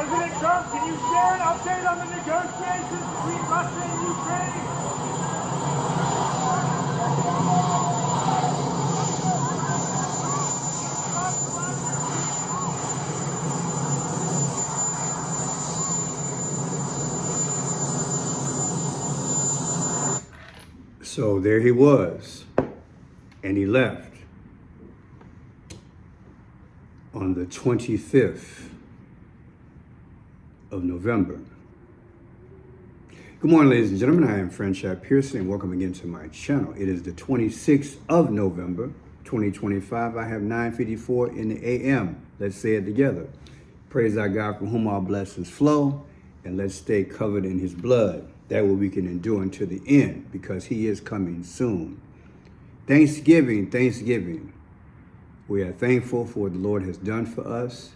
President Trump, can you share an update on the negotiations between Russia and Ukraine? So there he was, and he left on the 25th of November. Good morning, ladies and gentlemen. I am Friendship Pearson, and welcome again to my channel. It is the 26th of November, 2025. I have 9:54 in the a.m. Let's say it together. Praise our God from whom all blessings flow, and let's stay covered in his blood. That way we can endure until the end, because he is coming soon. Thanksgiving. We are thankful for what the Lord has done for us,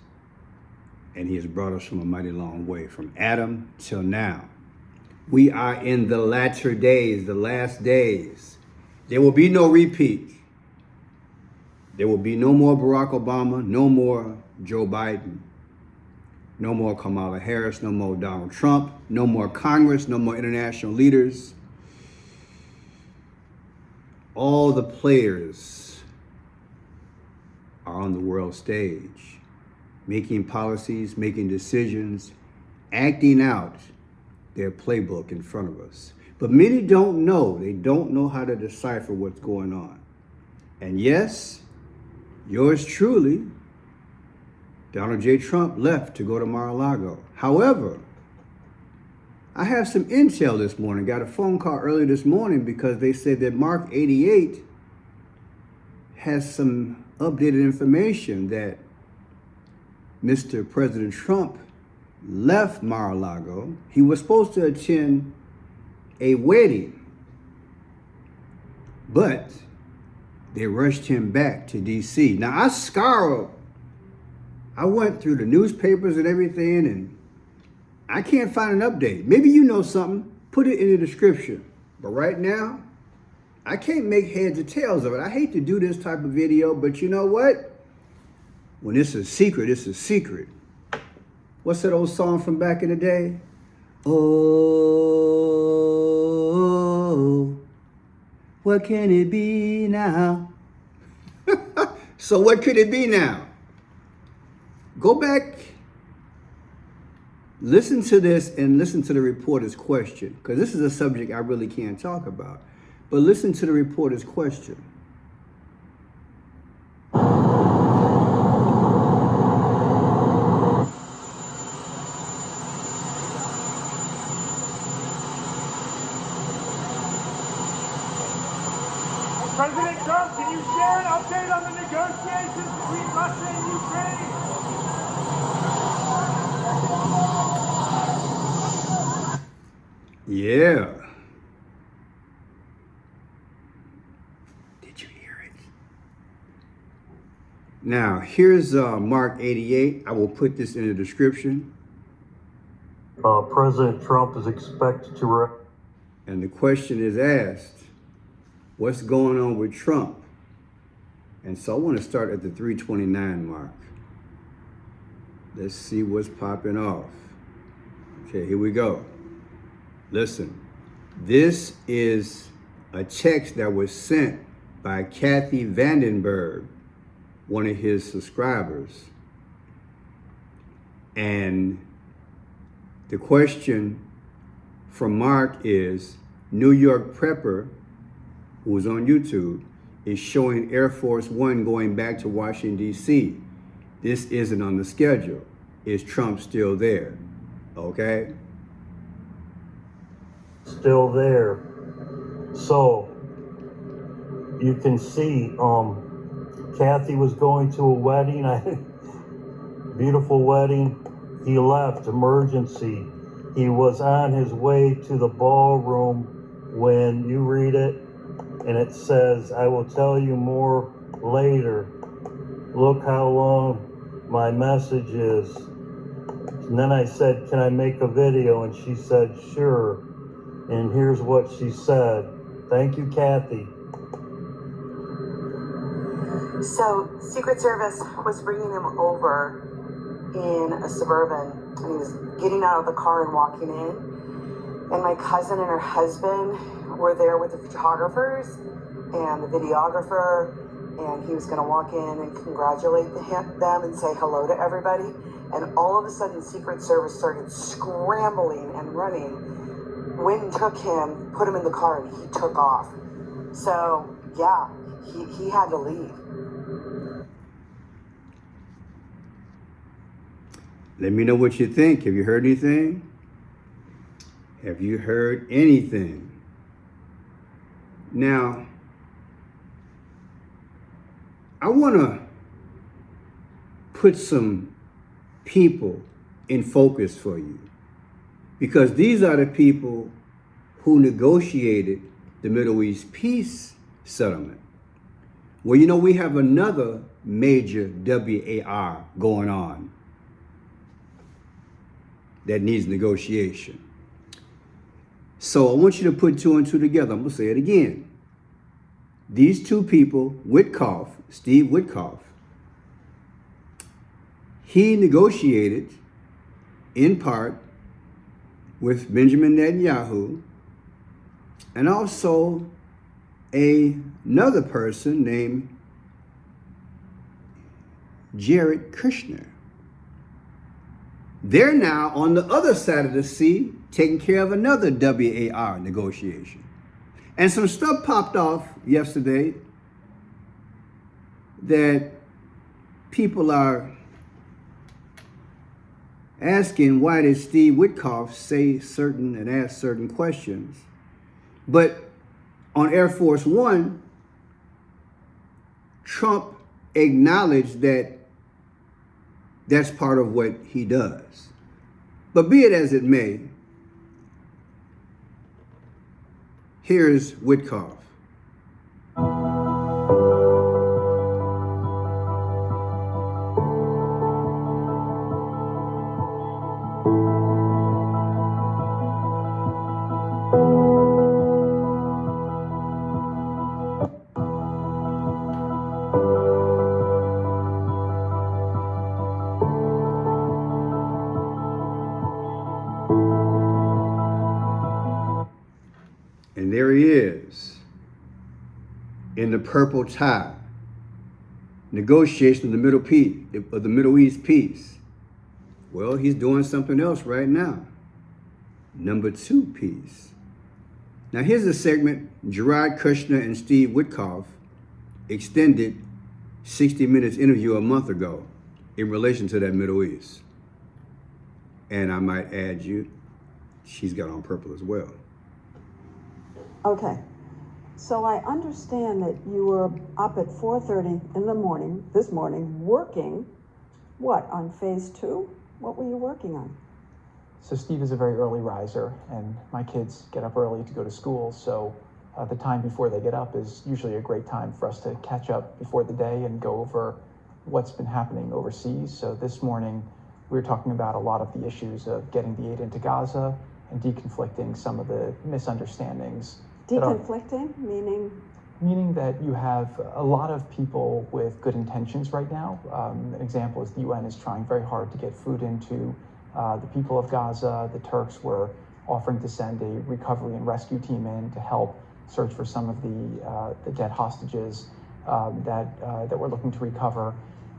and he has brought us from a mighty long way, from Adam till now. We are in the latter days, the last days. There will be no repeat. There will be no more Barack Obama, no more Joe Biden, no more Kamala Harris, no more Donald Trump, no more Congress, no more international leaders. All the players are on the world stage, making policies, making decisions, acting out their playbook in front of us. But many don't know. They don't know how to decipher what's going on. And yes, yours truly, Donald J. Trump, left to go to Mar-a-Lago. However, I have some intel this morning. Got a phone call early this morning because they said that Mark 88 has some updated information that Mr. President Trump left Mar-a-Lago. He was supposed to attend a wedding, but they rushed him back to D.C. Now, I went through the newspapers and everything, and I can't find an update. Maybe you know something, put it in the description. But right now, I can't make heads or tails of it. I hate to do this type of video, but you know what? When it's a secret, it's a secret. What's that old song from back in the day? Oh, what can it be now? So what could it be now? Go back, listen to this, and listen to the reporter's question, because this is a subject I really can't talk about. But listen to the reporter's question. President Trump, can you share an update on the negotiations between Russia and Ukraine? Yeah. Did you hear it? Now, here's Mark 88. I will put this in the description. President Trump is expected to... And the question is asked, what's going on with Trump? And so I want to start at the 329 mark. Let's see what's popping off. Okay, here we go. Listen, this is a text that was sent by Kathy Vandenberg, one of his subscribers. And the question from Mark is, New York Prepper, who was on YouTube, is showing Air Force One going back to Washington, D.C. This isn't on the schedule. Is Trump still there? Okay? Still there. So, you can see, Kathy was going to a wedding, beautiful wedding. He left, emergency. He was on his way to the ballroom when you read it, and it says, I will tell you more later. Look how long my message is. And then I said, can I make a video? And she said, sure. And here's what she said. Thank you, Kathy. So Secret Service was bringing him over in a Suburban, and he was getting out of the car and walking in. And my cousin and her husband were there with the photographers and the videographer, and he was going to walk in and congratulate them and say hello to everybody. And all of a sudden, Secret Service started scrambling and running. Went and took him, put him in the car, and he took off. So, yeah, he had to leave. Let me know what you think. Have you heard anything? Have you heard anything? Now, I want to put some people in focus for you, because these are the people who negotiated the Middle East peace settlement. Well, you know, we have another major WAR going on that needs negotiation. So I want you to put two and two together. I'm going to say it again. These two people, Witkoff, Steve Witkoff, he negotiated in part with Benjamin Netanyahu, and also another person named Jared Kushner. They're now on the other side of the sea taking care of another WAR negotiation. And some stuff popped off yesterday that people are asking, why did Steve Witkoff say certain and ask certain questions? But on Air Force One, Trump acknowledged that that's part of what he does. But be it as it may, here's Witkoff. And there he is in the purple tie, negotiation of the Middle East peace. Well, he's doing something else right now. Number 2 peace. Now here's a segment Jared Kushner and Steve Witkoff extended 60 Minutes interview a month ago in relation to that Middle East. And I might add you, she's got on purple as well. Okay, so I understand that you were up at 4:30 in the morning, this morning, working, what, on phase 2? What were you working on? So Steve is a very early riser, and my kids get up early to go to school, so the time before they get up is usually a great time for us to catch up before the day and go over what's been happening overseas. So this morning, we were talking about a lot of the issues of getting the aid into Gaza and deconflicting some of the misunderstandings. Deconflicting, meaning? Meaning that you have a lot of people with good intentions right now. An example is the UN is trying very hard to get food into the people of Gaza. The Turks were offering to send a recovery and rescue team in to help search for some of the dead hostages that we're looking to recover.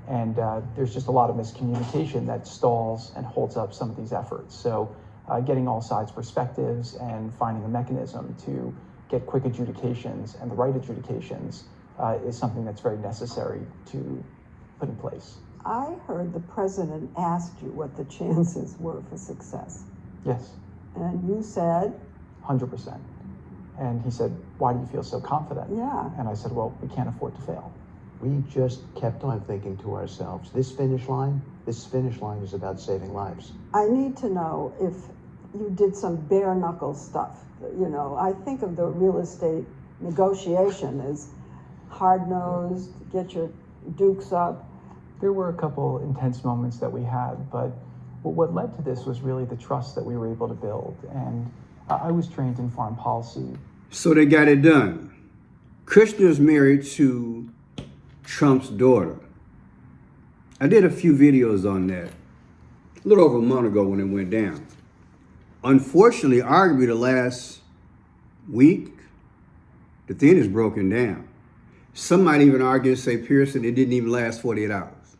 And there's just a lot of miscommunication that stalls and holds up some of these efforts. So getting all sides' perspectives and finding a mechanism to get quick adjudications and the right adjudications is something that's very necessary to put in place. I heard the president asked you what the chances were for success. Yes. And you said? 100%. And he said, why do you feel so confident? Yeah. And I said, well, we can't afford to fail. We just kept on thinking to ourselves, this finish line is about saving lives. I need to know if you did some bare knuckle stuff. You know, I think of the real estate negotiation as hard-nosed, get your dukes up. There were a couple intense moments that we had, but what led to this was really the trust that we were able to build. And I was trained in foreign policy. So they got it done. Kushner's married to Trump's daughter. I did a few videos on that. a little over a month ago when it went down. Unfortunately, arguably the last week, the thing is broken down. Some might even argue and say, Pearson, it didn't even last 48 hours.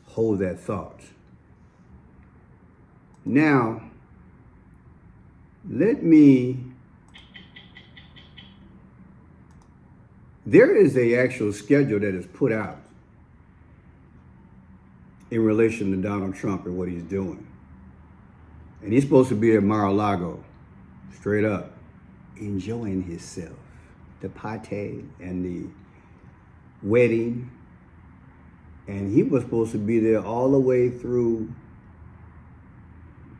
Hold that thought. Now, there is a actual schedule that is put out in relation to Donald Trump and what he's doing. And he's supposed to be at Mar-a-Lago, straight up, enjoying himself. The party and the wedding. And he was supposed to be there all the way through,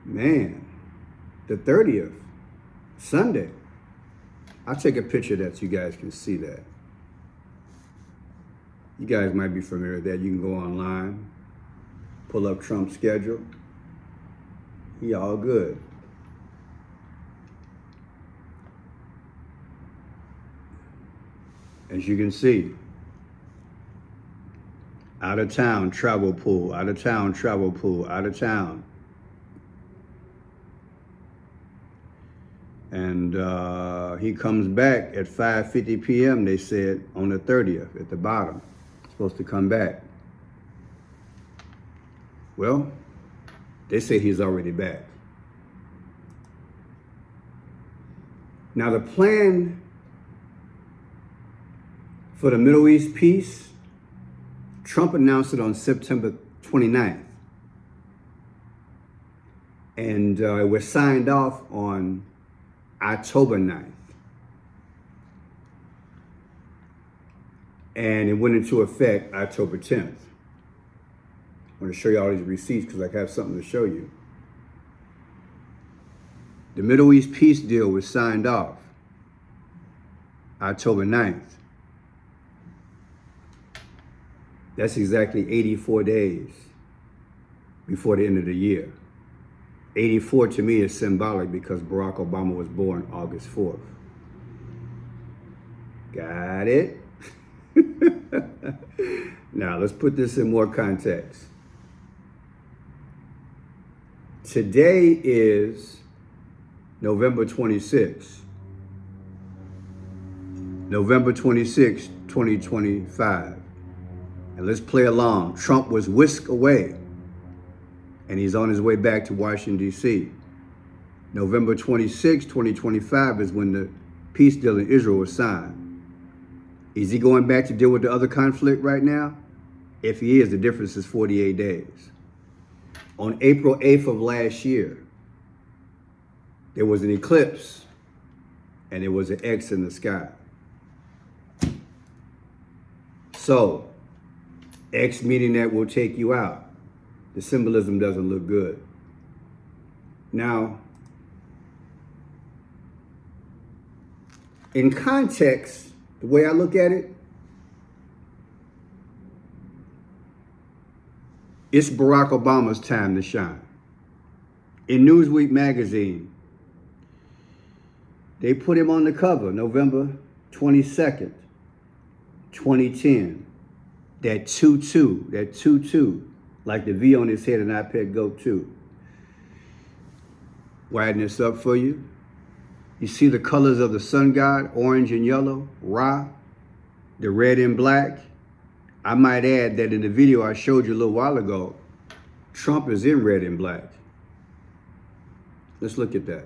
the 30th, Sunday. I'll take a picture that so you guys can see that. You guys might be familiar with that. You can go online, pull up Trump's schedule. He all good. As you can see, out of town, travel pool, out of town, travel pool, out of town. And he comes back at 5:50 p.m., they said, on the 30th, at the bottom. Supposed to come back. Well, they say he's already back. Now the plan for the Middle East peace, Trump announced it on September 29th. And it was signed off on October 9th. And it went into effect October 10th. I'm going to show you all these receipts because I have something to show you. The Middle East peace deal was signed off October 9th. That's exactly 84 days before the end of the year. 84 to me is symbolic because Barack Obama was born August 4th. Got it? Now, let's put this in more context. Today is November 26th. November 26th, 2025. And let's play along. Trump was whisked away, and he's on his way back to Washington, D.C. November 26, 2025 is when the peace deal in Israel was signed. Is he going back to deal with the other conflict right now? If he is, the difference is 48 days. On April 8th of last year, there was an eclipse, and there was an X in the sky. So, X meaning that will take you out. The symbolism doesn't look good. Now, in context, the way I look at it, it's Barack Obama's time to shine. In Newsweek magazine, they put him on the cover, November 22nd, 2010. That 2-2, like the V on his head, and iPad Go 2. Widen this up for you. You see the colors of the sun god, orange and yellow, Ra, the red and black. I might add that in the video I showed you a little while ago, Trump is in red and black. Let's look at that.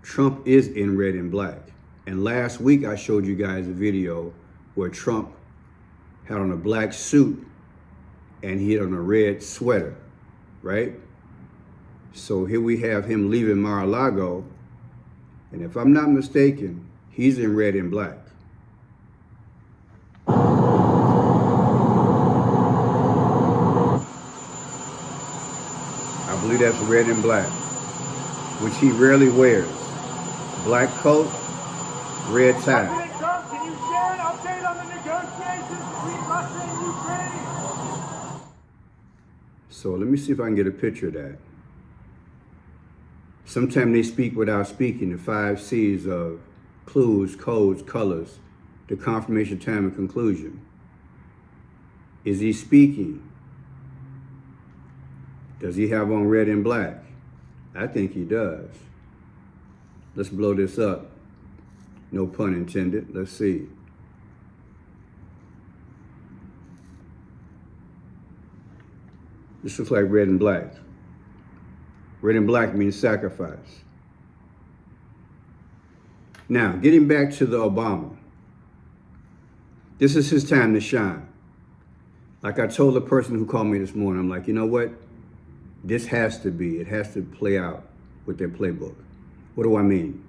Trump is in red and black. And last week I showed you guys a video where Trump had on a black suit and he had on a red sweater, right? So here we have him leaving Mar-a-Lago, and if I'm not mistaken, he's in red and black. I believe that's red and black, which he rarely wears. Black coat, red tie. President Trump, can you share an update on the negotiations between Russia and Ukraine? So let me see if I can get a picture of that. Sometimes they speak without speaking, the 5 C's of clues, codes, colors, the confirmation, time, and conclusion. Is he speaking? Does he have on red and black? I think he does. Let's blow this up. No pun intended. Let's see. This looks like red and black. Red and black means sacrifice. Now, getting back to the Obama. This is his time to shine. Like I told the person who called me this morning, I'm like, you know what? This has to be, it has to play out with their playbook. What do I mean?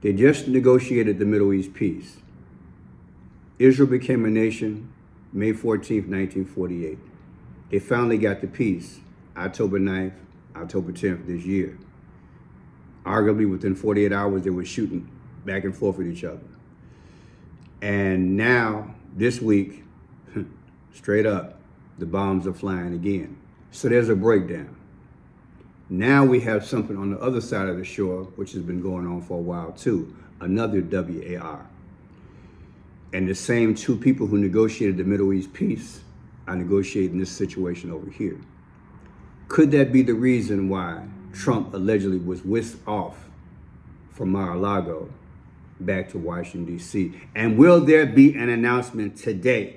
They just negotiated the Middle East peace. Israel became a nation May 14th, 1948. They finally got the peace October 9th, October 10th this year. Arguably within 48 hours, they were shooting back and forth with each other. And now, this week, straight up, the bombs are flying again. So there's a breakdown. Now we have something on the other side of the shore, which has been going on for a while too, another WAR. And the same two people who negotiated the Middle East peace are negotiating this situation over here. Could that be the reason why Trump allegedly was whisked off from Mar-a-Lago back to Washington, D.C.? And will there be an announcement today?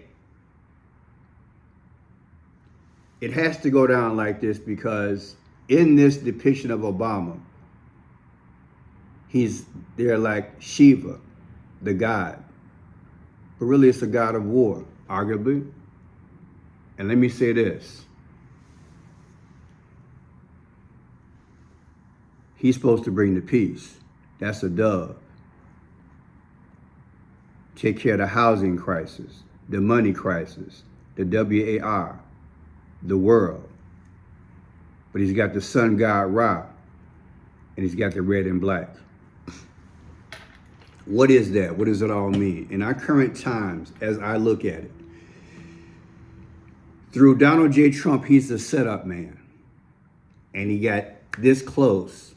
It has to go down like this because in this depiction of Obama, they're like Shiva, the god. But really it's a god of war, arguably. And let me say this. He's supposed to bring the peace. That's a dove. Take care of the housing crisis, the money crisis, the WAR, the world. But he's got the sun god Ra, and he's got the red and black. What is that? What does it all mean? In our current times, as I look at it, through Donald J. Trump, he's the setup man. And he got this close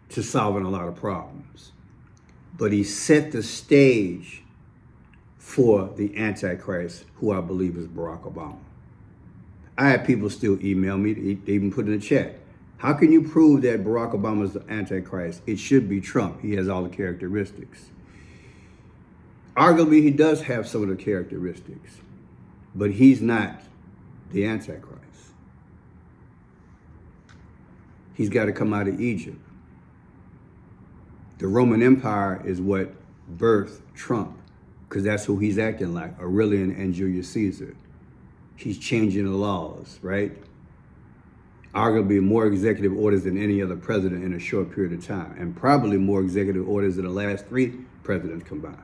to solving a lot of problems. But he set the stage for the Antichrist, who I believe is Barack Obama. I had people still email me, they even put in the chat, how can you prove that Barack Obama is the Antichrist? It should be Trump. He has all the characteristics. Arguably, he does have some of the characteristics, but he's not the Antichrist. He's got to come out of Egypt. The Roman Empire is what birthed Trump, because that's who he's acting like, Aurelian and Julius Caesar. He's changing the laws, right? Arguably more executive orders than any other president in a short period of time, and probably more executive orders than the last 3 presidents combined.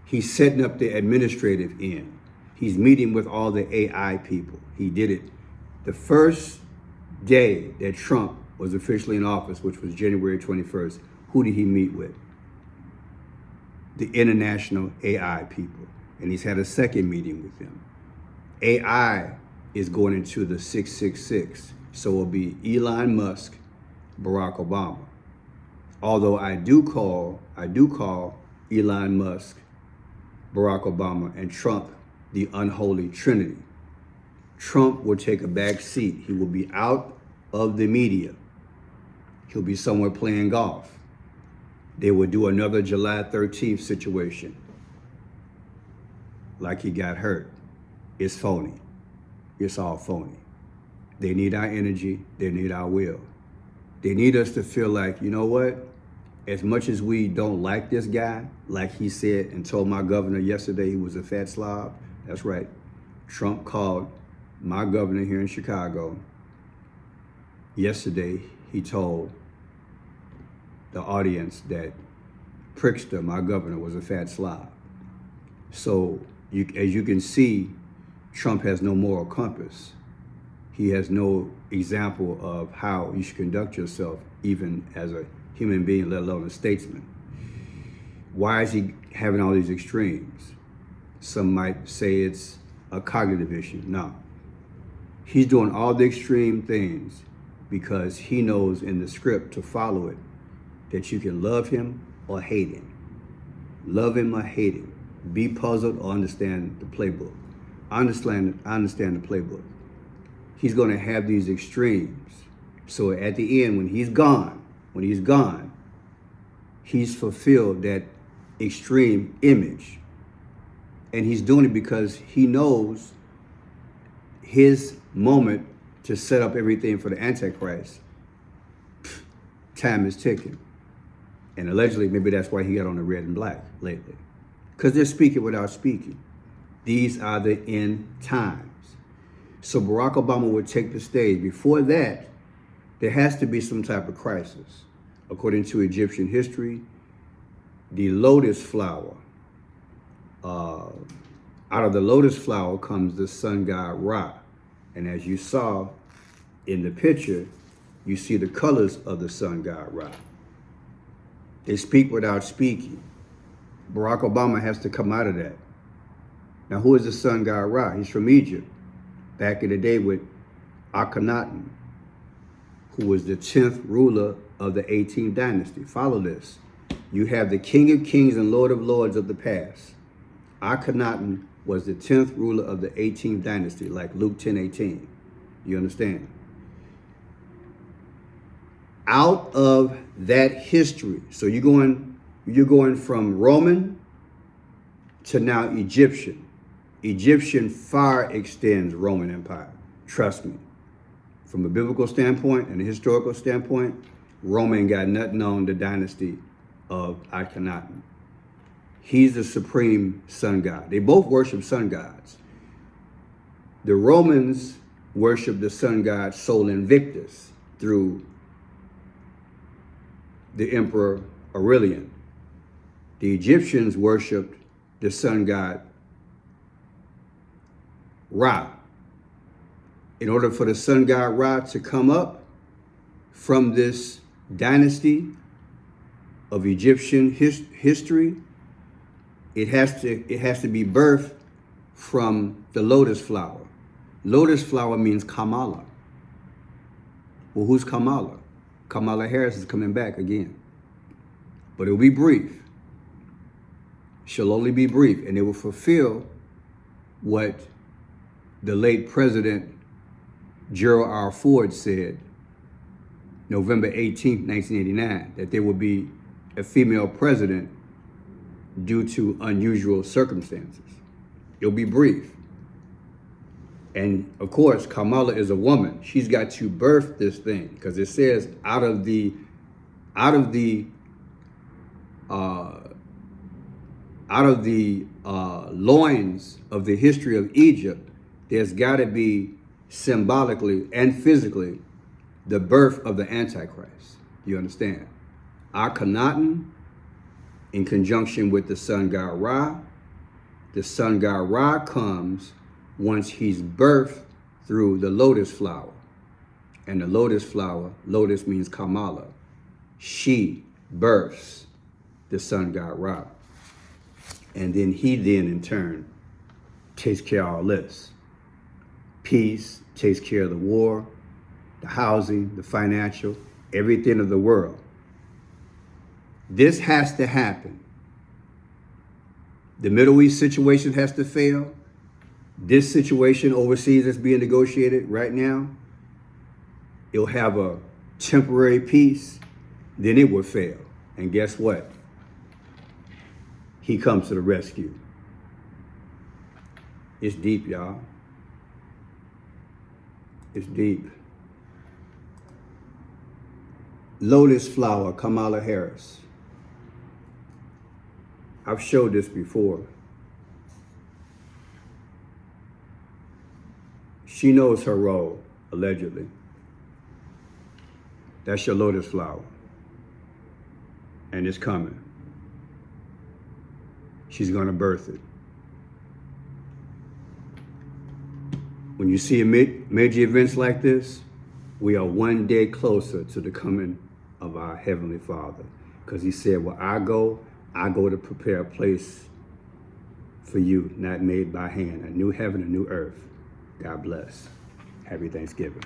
He's setting up the administrative end. He's meeting with all the AI people. He did it the first day that Trump was officially in office, which was January 21st. Who did he meet with? The international AI people. And he's had a second meeting with them. AI is going into the 666. So it'll be Elon Musk, Barack Obama. Although I do call Elon Musk, Barack Obama, and Trump the unholy trinity. Trump will take a back seat. He will be out of the media. He'll be somewhere playing golf. They will do another July 13th situation. Like he got hurt. It's phony. It's all phony. They need our energy. They need our will. They need us to feel like, you know what? As much as we don't like this guy, like he said and told my governor yesterday he was a fat slob. That's right. Trump called my governor here in Chicago. Yesterday, he told the audience that Prickster, my governor, was a fat slob. So as you can see, Trump has no moral compass. He has no example of how you should conduct yourself, even as a human being, let alone a statesman. Why is he having all these extremes? Some might say it's a cognitive issue. No. He's doing all the extreme things because he knows in the script to follow it that you can love him or hate him. Love him or hate him. Be puzzled or understand the playbook. I understand the playbook. he's going to have these extremes. So at the end, when he's gone, he's fulfilled that extreme image. And he's doing it because he knows his moment to set up everything for the Antichrist, time is ticking. And allegedly, maybe that's why he got on the red and black lately. Because they're speaking without speaking. These are the end times. So Barack Obama would take the stage. Before that, there has to be some type of crisis. According to Egyptian history, the lotus flower, out of the lotus flower comes the sun god Ra. And as you saw in the picture, you see the colors of the sun god Ra. They speak without speaking. Barack Obama has to come out of that. Now, who is the sun god Ra? He's from Egypt. Back in the day with Akhenaten, who was the 10th ruler of the 18th dynasty. Follow this. You have the King of Kings and Lord of Lords of the past. Akhenaten was the 10th ruler of the 18th dynasty, like Luke 10:18. You understand? Out of that history, so you're going from Roman to now Egyptian. Egyptian far extends Roman Empire. Trust me. From a biblical standpoint and a historical standpoint, Rome ain't got nothing on the dynasty of Akhenaten. He's the supreme sun god. They both worship sun gods. The Romans worship the sun god Sol Invictus through the Emperor Aurelian. The Egyptians worshiped the sun god Ra. In order for the sun god Ra to come up from this dynasty of Egyptian history, it has to be birthed from the lotus flower. Lotus flower means Kamala. Well, who's Kamala? Kamala Harris is coming back again. But it will be brief. She'll only be brief, and it will fulfill what the late President Gerald R. Ford said November 18th, 1989, that there will be a female president due to unusual circumstances. It'll be brief. And of course, Kamala is a woman. She's got to birth this thing, because it says out of the loins of the history of Egypt, there's got to be symbolically and physically the birth of the Antichrist. You understand? Akhenaten, in conjunction with the sun god Ra. The sun god Ra comes once he's birthed through the lotus flower. And the lotus flower, lotus means Kamala. She births the sun god Ra. And then he in turn takes care of all this. Peace, takes care of the war, the housing, the financial, everything of the world. This has to happen. The Middle East situation has to fail. This situation overseas that's being negotiated right now, it'll have a temporary peace, then it will fail. And guess what? He comes to the rescue. It's deep, y'all. It's deep. Lotus flower, Kamala Harris. I've showed this before. She knows her role, allegedly. That's your lotus flower. And it's coming. She's going to birth it. When you see major events like this, we are one day closer to the coming of our Heavenly Father. Because he said, where I go to prepare a place for you, not made by hand, a new heaven, a new earth. God bless. Happy Thanksgiving.